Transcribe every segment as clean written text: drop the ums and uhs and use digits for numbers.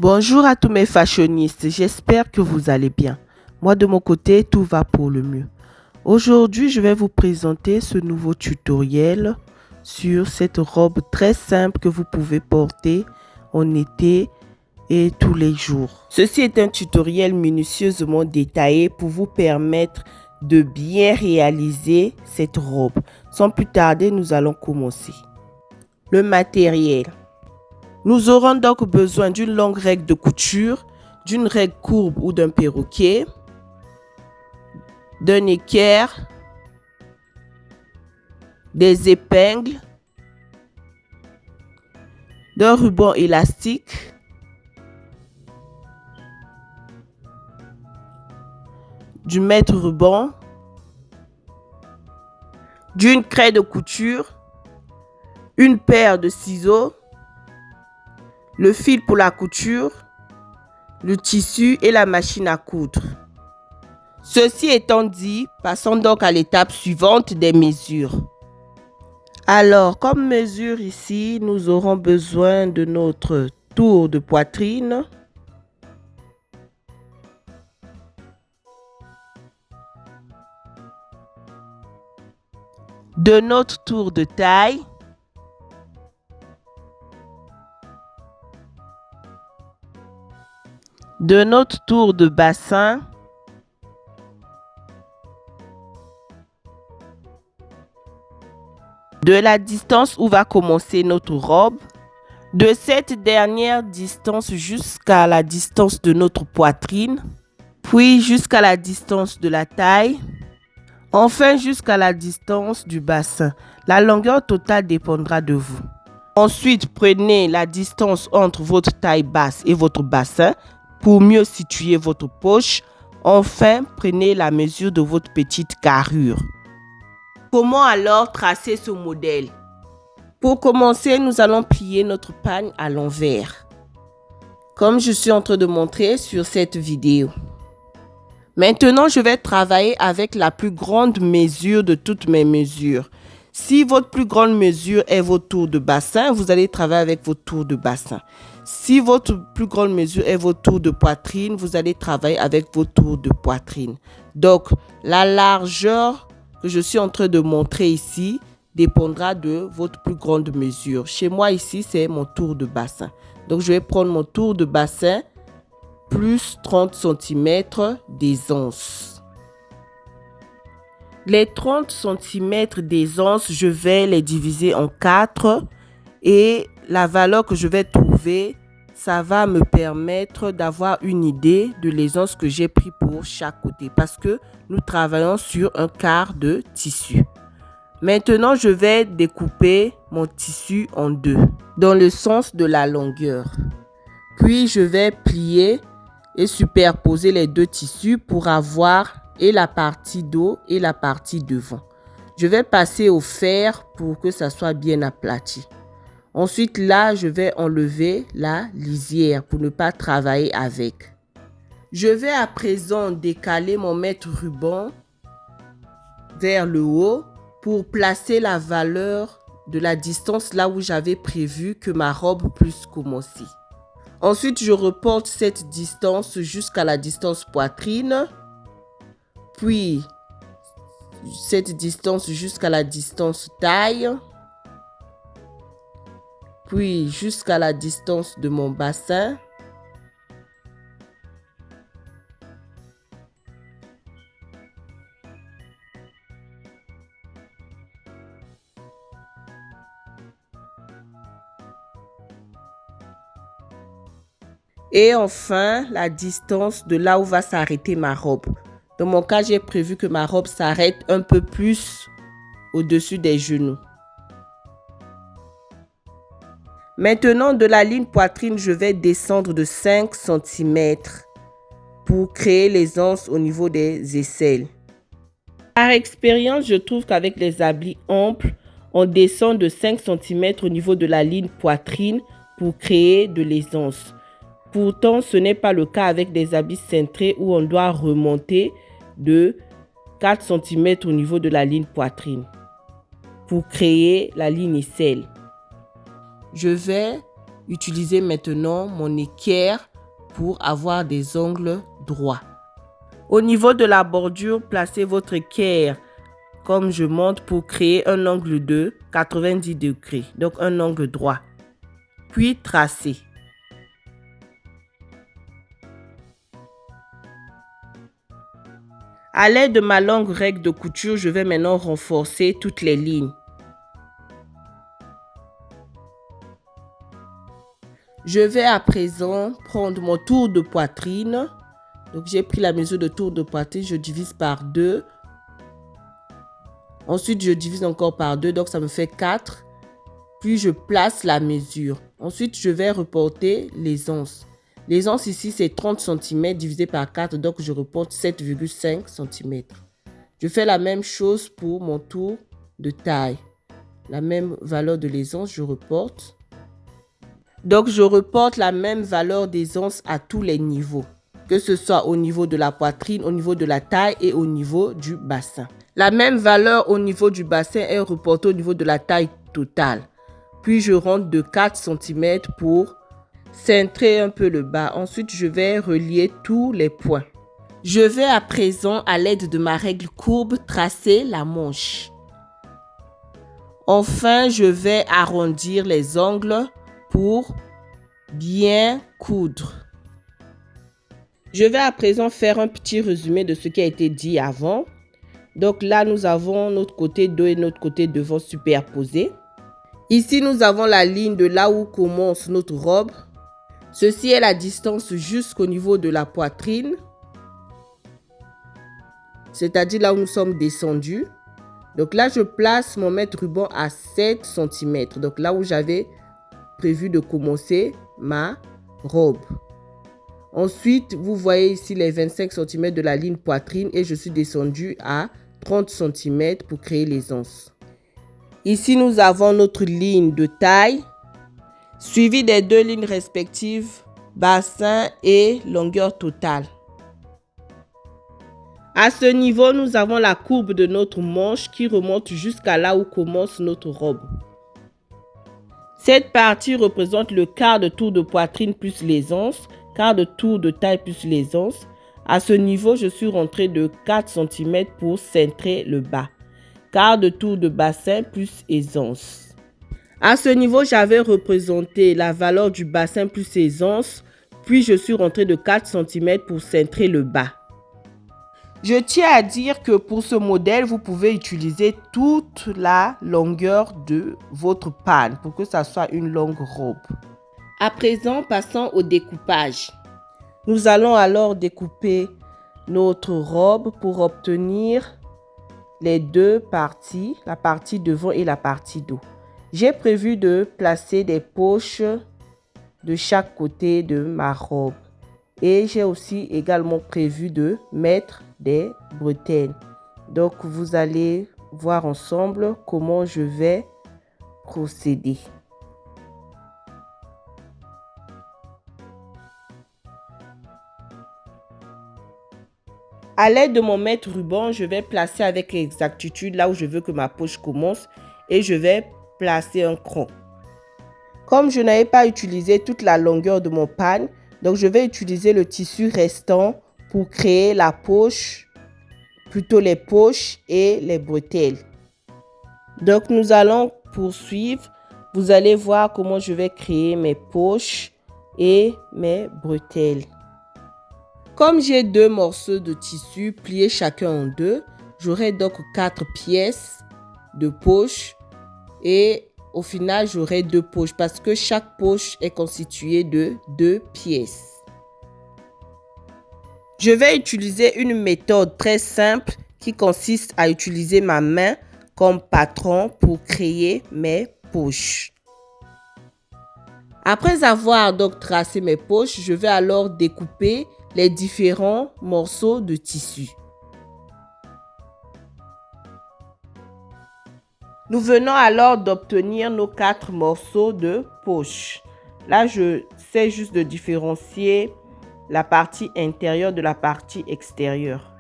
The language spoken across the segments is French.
Bonjour à tous mes fashionistes, j'espère que vous allez bien. Moi de mon côté, tout va pour le mieux. Aujourd'hui, je vais vous présenter ce nouveau tutoriel sur cette robe très simple que vous pouvez porter en été et tous les jours. Ceci est un tutoriel minutieusement détaillé pour vous permettre de bien réaliser cette robe. Sans plus tarder, nous allons commencer. Le matériel. Nous aurons donc besoin d'une longue règle de couture, d'une règle courbe ou d'un perroquet, d'un équerre, des épingles, d'un ruban élastique, du mètre-ruban, d'une craie de couture, une paire de ciseaux, le fil pour la couture, le tissu et la machine à coudre. Ceci étant dit, passons donc à l'étape suivante des mesures. Alors, comme mesure ici, nous aurons besoin de notre tour de poitrine, de notre tour de taille, de notre tour de bassin, de la distance où va commencer notre robe, de cette dernière distance jusqu'à la distance de notre poitrine, puis jusqu'à la distance de la taille, enfin jusqu'à la distance du bassin. La longueur totale dépendra de vous. Ensuite, prenez la distance entre votre taille basse et votre bassin pour mieux situer votre poche. Enfin, prenez la mesure de votre petite carrure. Comment alors tracer ce modèle? Pour commencer, nous allons plier notre pagne à l'envers, comme je suis en train de montrer sur cette vidéo. Maintenant, je vais travailler avec la plus grande mesure de toutes mes mesures. Si votre plus grande mesure est votre tour de bassin, vous allez travailler avec votre tour de bassin. Si votre plus grande mesure est votre tour de poitrine, vous allez travailler avec votre tour de poitrine. Donc, la largeur que je suis en train de montrer ici dépendra de votre plus grande mesure. Chez moi ici, c'est mon tour de bassin. Donc, je vais prendre mon tour de bassin plus 30 cm d'aisance. Les 30 cm d'aisance, je vais les diviser en 4 et la valeur que je vais trouver, ça va me permettre d'avoir une idée de l'aisance que j'ai pris pour chaque côté parce que nous travaillons sur un quart de tissu. Maintenant, je vais découper mon tissu en deux dans le sens de la longueur. Puis, je vais plier et superposer les deux tissus pour avoir et la partie dos et la partie devant. Je vais passer au fer pour que ça soit bien aplati. Ensuite, là, je vais enlever la lisière pour ne pas travailler avec. Je vais à présent décaler mon mètre-ruban vers le haut pour placer la valeur de la distance là où j'avais prévu que ma robe puisse commencer. Ensuite, je reporte cette distance jusqu'à la distance poitrine, puis cette distance jusqu'à la distance taille, puis jusqu'à la distance de mon bassin. Et enfin, la distance de là où va s'arrêter ma robe. Dans mon cas, j'ai prévu que ma robe s'arrête un peu plus au-dessus des genoux. Maintenant, de la ligne poitrine, je vais descendre de 5 cm pour créer l'aisance au niveau des aisselles. Par expérience, je trouve qu'avec les habits amples, on descend de 5 cm au niveau de la ligne poitrine pour créer de l'aisance. Pourtant, ce n'est pas le cas avec des habits cintrés où on doit remonter de 4 cm au niveau de la ligne poitrine pour créer la ligne aisselle. Je vais utiliser maintenant mon équerre pour avoir des angles droits. Au niveau de la bordure, placez votre équerre comme je montre pour créer un angle de 90 degrés, donc un angle droit. Puis tracez. À l'aide de ma longue règle de couture, je vais maintenant renforcer toutes les lignes. Je vais à présent prendre mon tour de poitrine. Donc j'ai pris la mesure de tour de poitrine, je divise par 2. Ensuite, je divise encore par 2, donc ça me fait 4. Puis je place la mesure. Ensuite, je vais reporter les onces. Les onces ici, c'est 30 cm divisé par 4, donc je reporte 7,5 cm. Je fais la même chose pour mon tour de taille. La même valeur de les onces, je reporte. Donc, je reporte la même valeur des onces à tous les niveaux, que ce soit au niveau de la poitrine, au niveau de la taille et au niveau du bassin. La même valeur au niveau du bassin est reportée au niveau de la taille totale. Puis, je rentre de 4 cm pour centrer un peu le bas. Ensuite, je vais relier tous les points. Je vais à présent, à l'aide de ma règle courbe, tracer la manche. Enfin, je vais arrondir les angles pour bien coudre. Je vais à présent faire un petit résumé de ce qui a été dit avant. Donc là, nous avons notre côté dos et notre côté devant superposés. Ici, nous avons la ligne de là où commence notre robe. Ceci est la distance jusqu'au niveau de la poitrine, c'est-à-dire là où nous sommes descendus. Donc là, je place mon mètre-ruban à 7 cm. Donc là où j'avais prévu de commencer ma robe. Ensuite, vous voyez ici les 25 cm de la ligne poitrine et je suis descendu à 30 cm pour créer les onces. Ici, nous avons notre ligne de taille, suivie des deux lignes respectives, bassin et longueur totale. À ce niveau, nous avons la courbe de notre manche qui remonte jusqu'à là où commence notre robe. Cette partie représente le quart de tour de poitrine plus les onces, quart de tour de taille plus les onces. À ce niveau, je suis rentré de 4 cm pour centrer le bas. Quart de tour de bassin plus aisance. À ce niveau, j'avais représenté la valeur du bassin plus aisance, puis je suis rentré de 4 cm pour centrer le bas. Je tiens à dire que pour ce modèle, vous pouvez utiliser toute la longueur de votre panne pour que ça soit une longue robe. À présent, passons au découpage. Nous allons alors découper notre robe pour obtenir les deux parties, la partie devant et la partie dos. J'ai prévu de placer des poches de chaque côté de ma robe. Et j'ai aussi également prévu de mettre des bretelles. Donc, vous allez voir ensemble comment je vais procéder. À l'aide de mon mètre-ruban, je vais placer avec exactitude là où je veux que ma poche commence et je vais placer un cran. Comme je n'avais pas utilisé toute la longueur de mon panne, donc je vais utiliser le tissu restant pour créer la poche, plutôt les poches et les bretelles. Donc nous allons poursuivre. Vous allez voir comment je vais créer mes poches et mes bretelles. Comme j'ai deux morceaux de tissu pliés chacun en deux, j'aurai donc 4 pièces de poche et au final j'aurai 2 poches parce que chaque poche est constituée de 2 pièces. Je vais utiliser une méthode très simple qui consiste à utiliser ma main comme patron pour créer mes poches. Après avoir donc tracé mes poches, je vais alors découper les différents morceaux de tissu. Nous venons alors d'obtenir nos 4 morceaux de poche. Là, je sais juste de différencier la partie intérieure de la partie extérieure.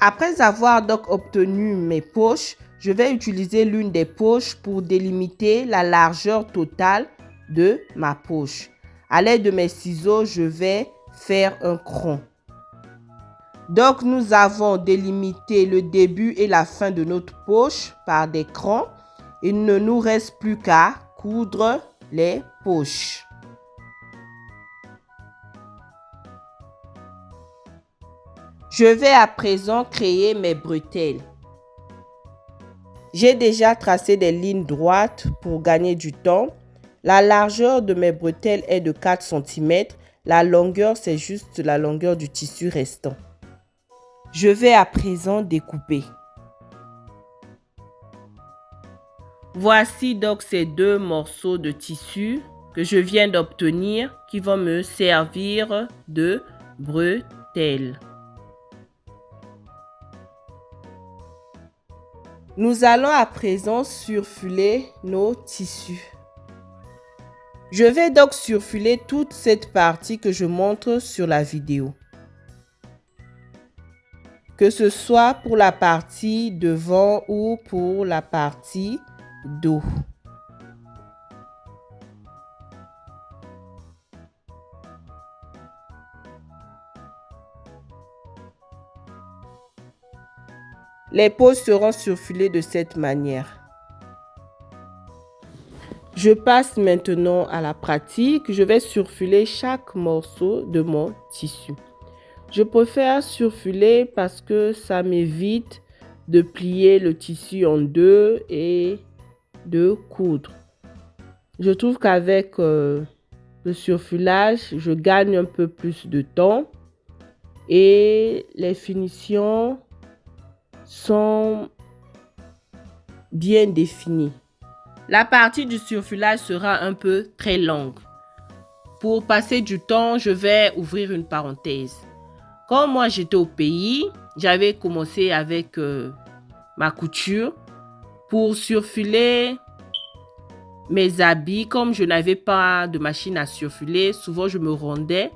Après avoir donc obtenu mes poches, je vais utiliser l'une des poches pour délimiter la largeur totale de ma poche. À l'aide de mes ciseaux, je vais faire un cran. Donc, nous avons délimité le début et la fin de notre poche par des crans. Il ne nous reste plus qu'à coudre les poches. Je vais à présent créer mes bretelles. J'ai déjà tracé des lignes droites pour gagner du temps. La largeur de mes bretelles est de 4 cm. La longueur, c'est juste la longueur du tissu restant. Je vais à présent découper. Voici donc ces 2 morceaux de tissu que je viens d'obtenir qui vont me servir de bretelles. Nous allons à présent surfiler nos tissus. Je vais donc surfiler toute cette partie que je montre sur la vidéo. Que ce soit pour la partie devant ou pour la partie dos. Les poches seront surfilées de cette manière. Je passe maintenant à la pratique. Je vais surfiler chaque morceau de mon tissu. Je préfère surfiler parce que ça m'évite de plier le tissu en deux et de coudre. Je trouve qu'avec le surfilage, je gagne un peu plus de temps et les finitions sont bien définies. La partie du surfilage sera un peu très longue. Pour passer du temps, je vais ouvrir une parenthèse. Quand moi j'étais au pays, j'avais commencé avec ma couture pour surfiler mes habits. Comme je n'avais pas de machine à surfiler, souvent je me rendais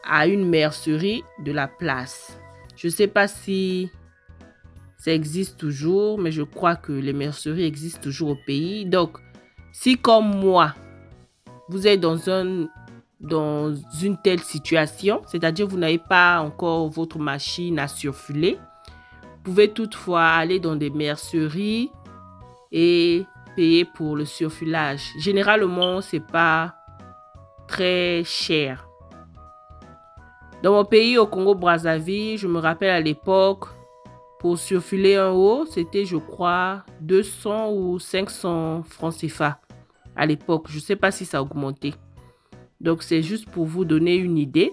à une mercerie de la place. Je ne sais pas si ça existe toujours, mais je crois que les merceries existent toujours au pays. Donc, si comme moi, vous êtes dans une telle situation, c'est-à-dire vous n'avez pas encore votre machine à surfiler, vous pouvez toutefois aller dans des merceries et payer pour le surfilage. Généralement, ce n'est pas très cher. Dans mon pays, au Congo-Brazzaville, je me rappelle à l'époque, pour surfiler un haut, c'était, je crois, 200 ou 500 francs CFA à l'époque. Je ne sais pas si ça a augmenté. Donc, c'est juste pour vous donner une idée.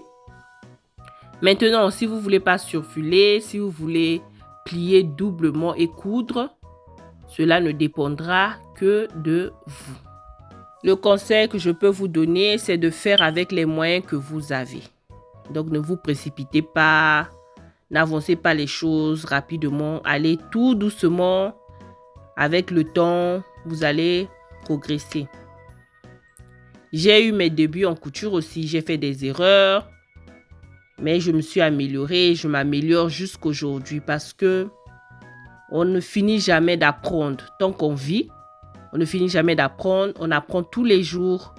Maintenant, si vous ne voulez pas surfiler, si vous voulez plier doublement et coudre, cela ne dépendra que de vous. Le conseil que je peux vous donner, c'est de faire avec les moyens que vous avez. Donc, ne vous précipitez pas. N'avancez pas les choses rapidement. Allez tout doucement. Avec le temps, vous allez progresser. J'ai eu mes débuts en couture aussi. J'ai fait des erreurs. Mais je me suis améliorée. Je m'améliore jusqu'aujourd'hui parce que on ne finit jamais d'apprendre. Tant qu'on vit, on ne finit jamais d'apprendre. On apprend tous les jours.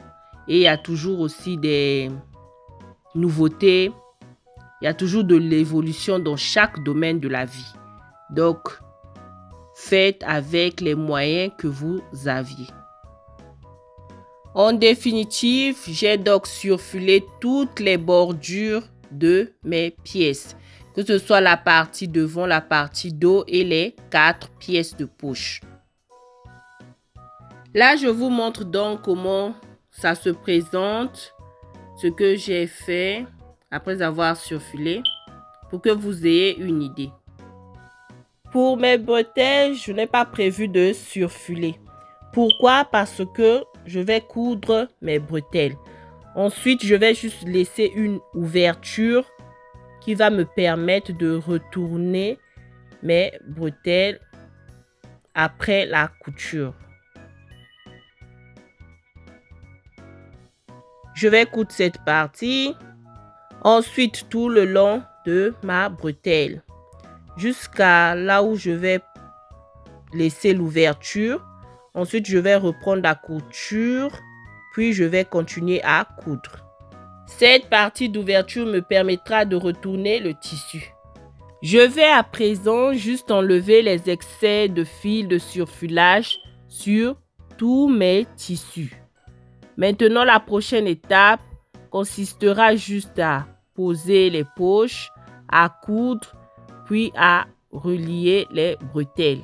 Et il y a toujours aussi des nouveautés. Il y a toujours de l'évolution dans chaque domaine de la vie. Donc, faites avec les moyens que vous aviez. En définitive, j'ai donc surfilé toutes les bordures de mes pièces. Que ce soit la partie devant, la partie dos et les 4 pièces de poche. Là, je vous montre donc comment ça se présente, ce que j'ai fait après avoir surfilé, pour que vous ayez une idée. Pour mes bretelles, je n'ai pas prévu de surfiler. Pourquoi? Parce que je vais coudre mes bretelles. Ensuite, je vais juste laisser une ouverture qui va me permettre de retourner mes bretelles après la couture. Je vais coudre cette partie. Ensuite, tout le long de ma bretelle, jusqu'à là où je vais laisser l'ouverture. Ensuite, je vais reprendre la couture puis je vais continuer à coudre. Cette partie d'ouverture me permettra de retourner le tissu. Je vais à présent juste enlever les excès de fil de surfilage sur tous mes tissus. Maintenant, la prochaine étape consistera juste à poser les poches, à coudre, puis à relier les bretelles.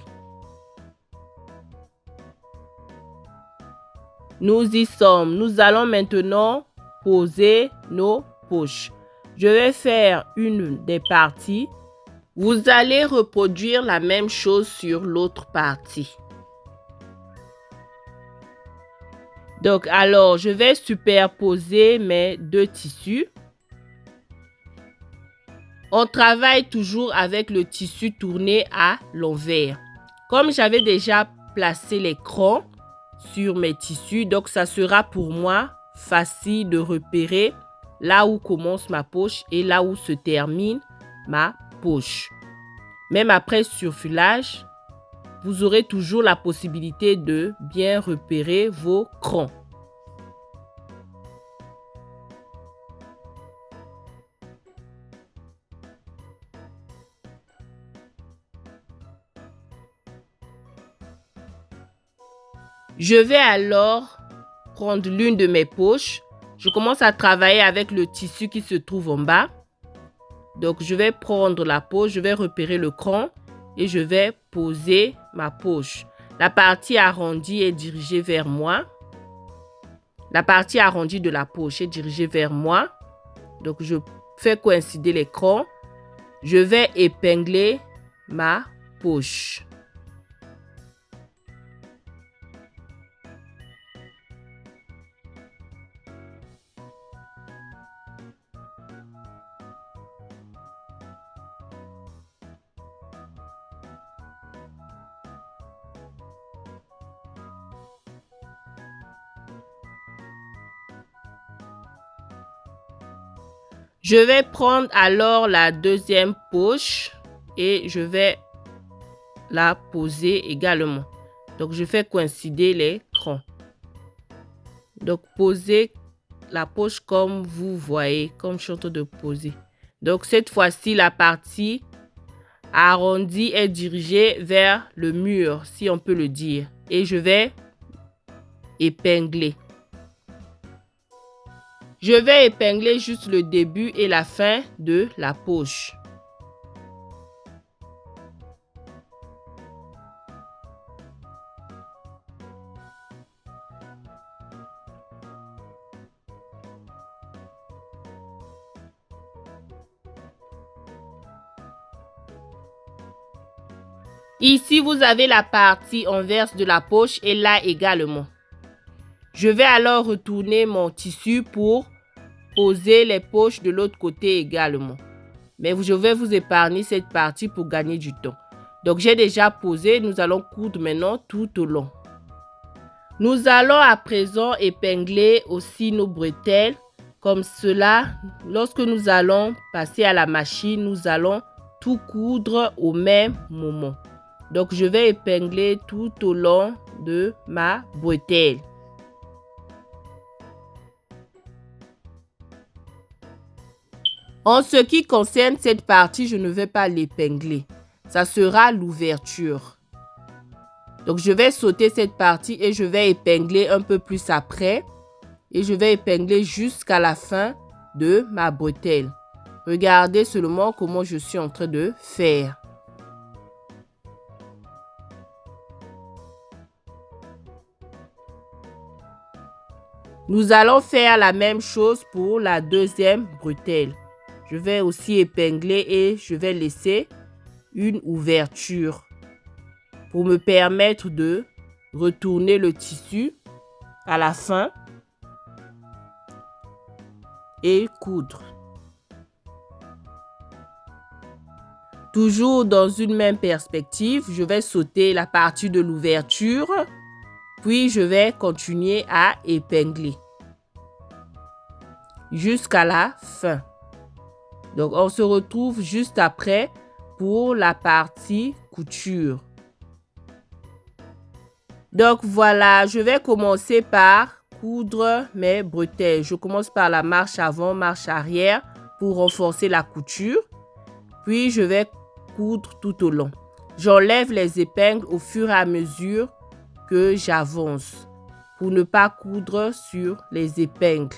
Nous y sommes. Nous allons maintenant poser nos poches. Je vais faire une des parties. Vous allez reproduire la même chose sur l'autre partie. Donc, alors, je vais superposer mes deux tissus. On travaille toujours avec le tissu tourné à l'envers. Comme j'avais déjà placé les crans sur mes tissus, donc ça sera pour moi facile de repérer là où commence ma poche et là où se termine ma poche. Même après surfilage, vous aurez toujours la possibilité de bien repérer vos crans. Je vais alors prendre l'une de mes poches. Je commence à travailler avec le tissu qui se trouve en bas. Donc, je vais prendre la poche, je vais repérer le cran et je vais poser ma poche. La partie arrondie est dirigée vers moi. La partie arrondie de la poche est dirigée vers moi. Donc, je fais coïncider les crans. Je vais épingler ma poche. Je vais prendre alors la deuxième poche et je vais la poser également. Donc, je fais coïncider les crans. Donc, posez la poche comme vous voyez, comme je suis en train de poser. Donc, cette fois-ci, la partie arrondie est dirigée vers le mur, si on peut le dire. Et je vais épingler. Je vais épingler juste le début et la fin de la poche. Ici, vous avez la partie inverse de la poche et là également. Je vais alors retourner mon tissu pour poser les poches de l'autre côté également. Mais je vais vous épargner cette partie pour gagner du temps. Donc, j'ai déjà posé. Nous allons coudre maintenant tout au long. Nous allons à présent épingler aussi nos bretelles. Comme cela, lorsque nous allons passer à la machine, nous allons tout coudre au même moment. Donc, je vais épingler tout au long de ma bretelle. En ce qui concerne cette partie, je ne vais pas l'épingler. Ça sera l'ouverture. Donc, je vais sauter cette partie et je vais épingler un peu plus après. Et je vais épingler jusqu'à la fin de ma bretelle. Regardez seulement comment je suis en train de faire. Nous allons faire la même chose pour la deuxième bretelle. Je vais aussi épingler et je vais laisser une ouverture pour me permettre de retourner le tissu à la fin et coudre. Toujours dans une même perspective, je vais sauter la partie de l'ouverture, puis je vais continuer à épingler jusqu'à la fin. Donc, on se retrouve juste après pour la partie couture. Donc, voilà, je vais commencer par coudre mes bretelles. Je commence par la marche avant, marche arrière pour renforcer la couture. Puis je vais coudre tout au long. J'enlève les épingles au fur et à mesure que j'avance pour ne pas coudre sur les épingles.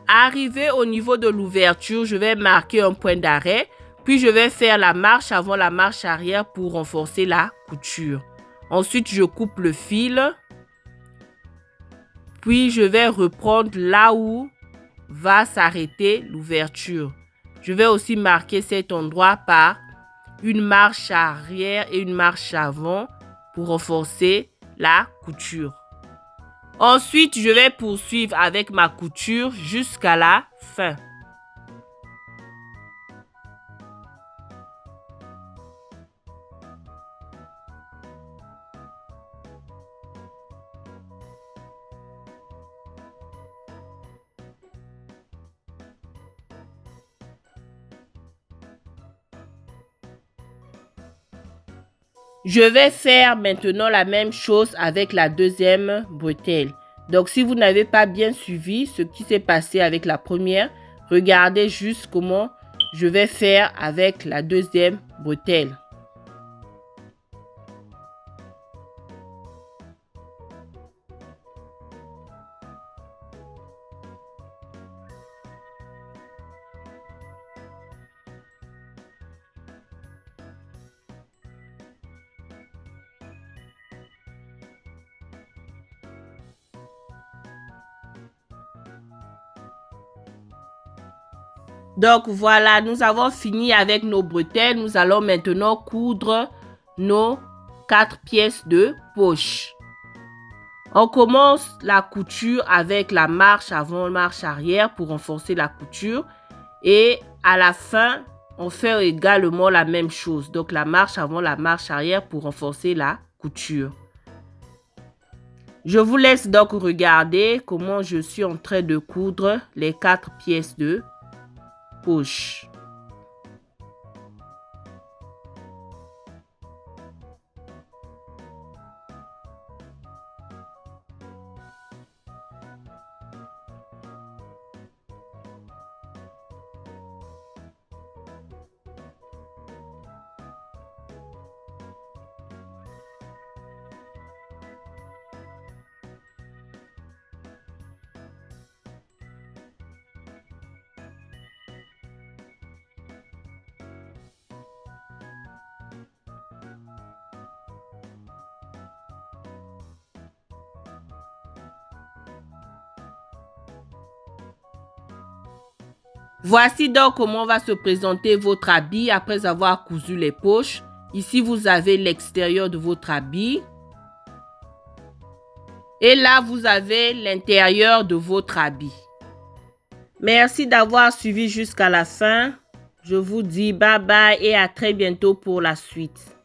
Arrivé au niveau de l'ouverture, je vais marquer un point d'arrêt. Puis je vais faire la marche avant, la marche arrière pour renforcer la couture. Ensuite, je coupe le fil. Puis je vais reprendre là où va s'arrêter l'ouverture. Je vais aussi marquer cet endroit par une marche arrière et une marche avant pour renforcer la couture. Ensuite, je vais poursuivre avec ma couture jusqu'à la fin. Je vais faire maintenant la même chose avec la deuxième bretelle. Donc, si vous n'avez pas bien suivi ce qui s'est passé avec la première, regardez juste comment je vais faire avec la deuxième bretelle. Donc voilà, nous avons fini avec nos bretelles. Nous allons maintenant coudre nos 4 pièces de poche. On commence la couture avec la marche avant, marche arrière pour renforcer la couture. Et à la fin, on fait également la même chose. Donc la marche avant, la marche arrière pour renforcer la couture. Je vous laisse donc regarder comment je suis en train de coudre les 4 pièces de poche. Voici donc comment va se présenter votre habit après avoir cousu les poches. Ici, vous avez l'extérieur de votre habit. Et là, vous avez l'intérieur de votre habit. Merci d'avoir suivi jusqu'à la fin. Je vous dis bye bye et à très bientôt pour la suite.